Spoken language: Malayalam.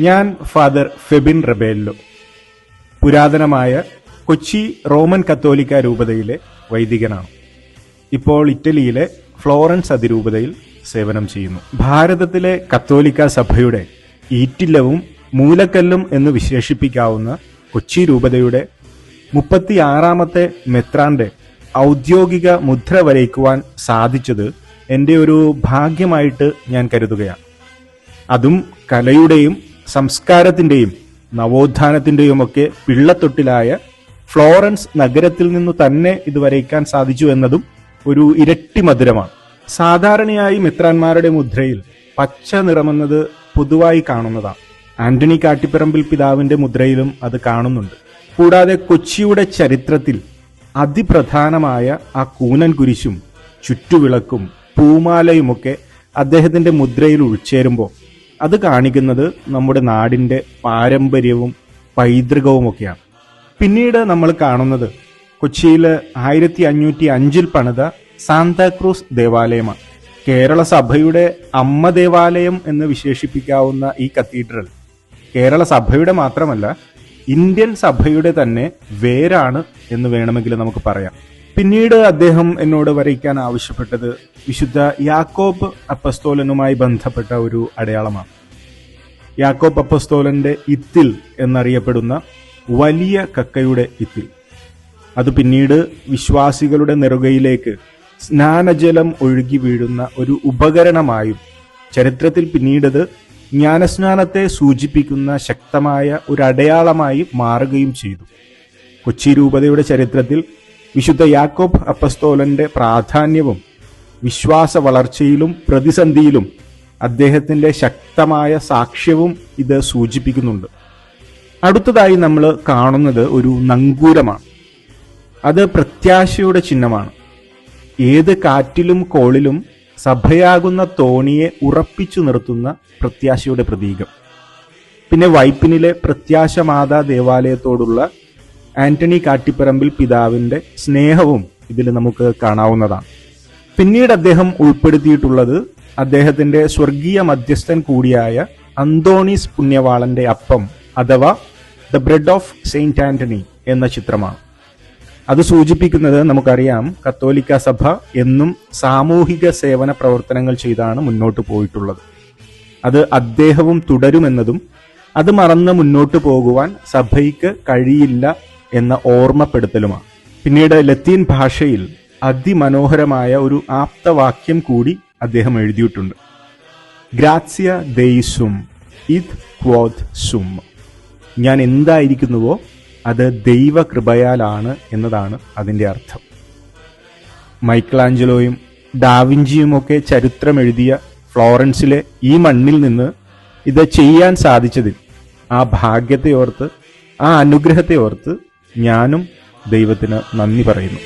ഞാൻ ഫാദർ ഫെബിൻ റബേല്ലോ, പുരാതനമായ കൊച്ചി റോമൻ കത്തോലിക്ക രൂപതയിലെ വൈദികനാണ്. ഇപ്പോൾ ഇറ്റലിയിലെ ഫ്ലോറൻസ് അതിരൂപതയിൽ സേവനം ചെയ്യുന്നു. ഭാരതത്തിലെ കത്തോലിക്ക സഭയുടെ ഈറ്റില്ലവും മൂലക്കല്ലും എന്ന് വിശേഷിപ്പിക്കാവുന്ന കൊച്ചി രൂപതയുടെ 36ാമത്തെ മെത്രാന്റെ ഔദ്യോഗിക മുദ്ര വരയ്ക്കുവാൻ സാധിച്ചത് എൻ്റെ ഒരു ഭാഗ്യമായിട്ട് ഞാൻ കരുതുകയാണ്. അതും കലയുടെയും സംസ്കാരത്തിൻ്റെയും നവോത്ഥാനത്തിൻ്റെയുമൊക്കെ പിള്ളത്തൊട്ടിലായ ഫ്ലോറൻസ് നഗരത്തിൽ നിന്നു തന്നെ ഇത് വരയ്ക്കാൻ സാധിച്ചു എന്നതും ഒരു ഇരട്ടി മധുരമാണ്. സാധാരണയായി മെത്രാന്മാരുടെ മുദ്രയിൽ പച്ച നിറമെന്നത് പൊതുവായി കാണുന്നതാണ്. ആന്റണി കാട്ടിപ്പറമ്പിൽ പിതാവിന്റെ മുദ്രയിലും അത് കാണുന്നുണ്ട്. കൂടാതെ കൊച്ചിയുടെ ചരിത്രത്തിൽ അതിപ്രധാനമായ ആ കൂനൻ കുരിശും ചുറ്റുവിളക്കും പൂമാലയുമൊക്കെ അദ്ദേഹത്തിന്റെ മുദ്രയിൽ ഉൾച്ചേരുമ്പോൾ അത് കാണിക്കുന്നത് നമ്മുടെ നാടിന്റെ പാരമ്പര്യവും പൈതൃകവുമൊക്കെയാണ്. പിന്നീട് നമ്മൾ കാണുന്നത് കൊച്ചിയിൽ 1505 പണിത സാന്താക്രൂസ് ദേവാലയമാണ്. കേരള സഭയുടെ അമ്മ ദേവാലയം എന്ന് വിശേഷിപ്പിക്കാവുന്ന ഈ കത്തീഡ്രൽ കേരള സഭയുടെ മാത്രമല്ല, ഇന്ത്യൻ സഭയുടെ തന്നെ വേരാണ് എന്ന് വേണമെങ്കിൽ നമുക്ക് പറയാം. പിന്നീട് അദ്ദേഹം എന്നോട് വരയ്ക്കാൻ ആവശ്യപ്പെട്ടത് വിശുദ്ധ യാക്കോബ് അപ്പസ്തോലനുമായി ബന്ധപ്പെട്ട ഒരു അടയാളമാണ്. യാക്കോബ് അപ്പസ്തോലന്റെ ഇത്തിൽ എന്നറിയപ്പെടുന്ന വലിയ കക്കയുടെ ഇത്തിൽ. അത് പിന്നീട് വിശ്വാസികളുടെ നെറുകയിലേക്ക് സ്നാനജലം ഒഴുകി വീഴുന്ന ഒരു ഉപകരണമായും ചരിത്രത്തിൽ പിന്നീടത് ജ്ഞാനസ്നാനത്തെ സൂചിപ്പിക്കുന്ന ശക്തമായ ഒരു അടയാളമായി മാറുകയും ചെയ്തു. കൊച്ചി രൂപതയുടെ ചരിത്രത്തിൽ വിശുദ്ധ യാക്കോബ് അപ്പസ്തോലന്റെ പ്രാധാന്യവും വിശ്വാസ വളർച്ചയിലും പ്രതിസന്ധിയിലും അദ്ദേഹത്തിന്റെ ശക്തമായ സാക്ഷ്യവും ഇത് സൂചിപ്പിക്കുന്നുണ്ട്. അടുത്തതായി നമ്മൾ കാണുന്നത് ഒരു നങ്കൂരമാണ്. അത് പ്രത്യാശയുടെ ചിഹ്നമാണ്. ഏത് കാറ്റിലും കോളിലും സഭയാകുന്ന തോണിയെ ഉറപ്പിച്ചു നിർത്തുന്ന പ്രത്യാശയുടെ പ്രതീകം. പിന്നെ വൈപ്പിനിലെ പ്രത്യാശ മാതാ ദേവാലയത്തോടുള്ള ആന്റണി കാട്ടിപ്പറമ്പിൽ പിതാവിന്റെ സ്നേഹവും ഇതിൽ നമുക്ക് കാണാവുന്നതാണ്. പിന്നീട് അദ്ദേഹം ഉൾപ്പെടുത്തിയിട്ടുള്ളത് അദ്ദേഹത്തിന്റെ സ്വർഗീയ മധ്യസ്ഥൻ കൂടിയായ അന്തോണീസ് പുണ്യവാളന്റെ അപ്പം അഥവാ the bread of Saint Antony എന്ന ചിത്രമാണ്. അത് സൂചിപ്പിക്കുന്നത് നമുക്കറിയാം, കത്തോലിക്ക സഭ എന്നും സാമൂഹിക സേവന പ്രവർത്തനങ്ങൾ ചെയ്താണ് മുന്നോട്ട് പോയിട്ടുള്ളത്. അത് അദ്ദേഹവും തുടരുമെന്നതും അത് മറന്ന് മുന്നോട്ട് പോകുവാൻ സഭയ്ക്ക് കഴിയില്ല എന്ന ഓർമ്മപ്പെടുത്തലുമാണ്. പിന്നീട് ലത്തീൻ ഭാഷയിൽ അതിമനോഹരമായ ഒരു ആപ്തവാക്യം കൂടി അദ്ദേഹം എഴുതിയിട്ടുണ്ട്. ഗ്രാറ്റ്സിയ ദെയിസും ഇദ് ക്വോദ് സും. ഞാൻ എന്തായിരിക്കുന്നുവോ അത് ദൈവകൃപയാലാണ് എന്നതാണ് അതിൻ്റെ അർത്ഥം. മൈക്കലാഞ്ചലോയും ഡാവിഞ്ചിയുമൊക്കെ ചരിത്രം എഴുതിയ ഫ്ലോറൻസിലെ ഈ മണ്ണിൽ നിന്ന് ഇത് ചെയ്യാൻ സാധിച്ചതിൽ ആ ഭാഗ്യത്തെ ഓർത്ത്, ആ അനുഗ്രഹത്തെ ഓർത്ത് ഞാനും ദൈവത്തിന് നന്ദി പറയുന്നു.